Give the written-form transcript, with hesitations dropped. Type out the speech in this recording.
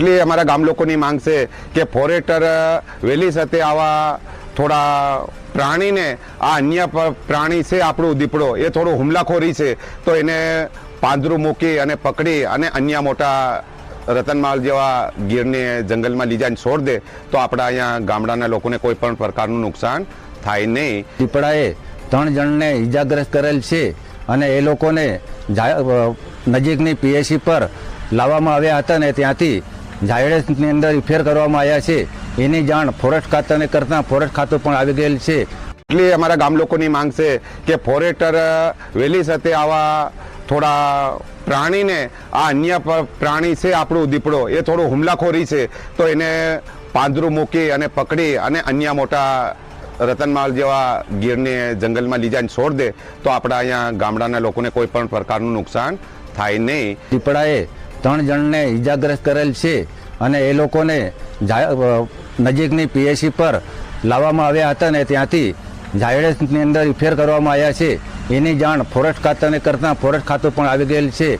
એટલે અમારા ગામ લોકોની માંગ છે કે ફોરેસ્ટર વહેલી સાથે આવા થોડા પ્રાણીને આ અન્ય પ્રાણી છે આપણું દીપડો એ થોડું હુમલાખોરી છે તો એને પાંદરું મૂકી અને પકડી અને અન્ય મોટા રતનમાલ જેવા ગીરને જંગલમાં લઈ જઈને છોડ દે તો આપણા અહીંયા ગામડાના લોકોને કોઈ પણ પ્રકારનું નુકસાન થાય નહીં. દીપડાએ 3 જણને ઈજાગ્રસ્ત કરેલ છે અને એ લોકોને નજીકની પીએસસી પર લાવવામાં આવ્યા હતા ને ત્યાંથી ઝાયડસની અંદર રિફેર કરવામાં આવ્યા છે. એની જાણ ફોરેસ્ટ ખાતાને કરતાં ફોરેસ્ટ ખાતું પણ આવી ગયેલ છે. એટલે અમારા ગામ લોકોની માંગ છે કે ફોરેસ્ટર વહેલી સાથે આવા થોડા પ્રાણીને આ અન્ય પ્રાણી છે આપણું દીપડો એ થોડું હુમલાખોરી છે તો એને પાંદરું મૂકી અને પકડી અને અન્ય મોટા રતનમાલ જેવા ગીરને જંગલમાં લઈ જઈને છોડ દે તો આપણા અહીંયા ગામડાના લોકોને કોઈ પણ પ્રકારનું નુકસાન થાય નહીં. દીપડાએ 3 જણને ઈજાગ્રસ્ત કરેલ છે અને એ લોકોને નજીકની પીએસસી પર લાવવામાં આવ્યા હતા ને ત્યાંથી ઝાયડસની અંદર રિફેર કરવામાં આવ્યા છે. એની જાણ ફોરેસ્ટ ખાતાને કરતાં ફોરેસ્ટ ખાતું પણ આવી ગયેલ છે.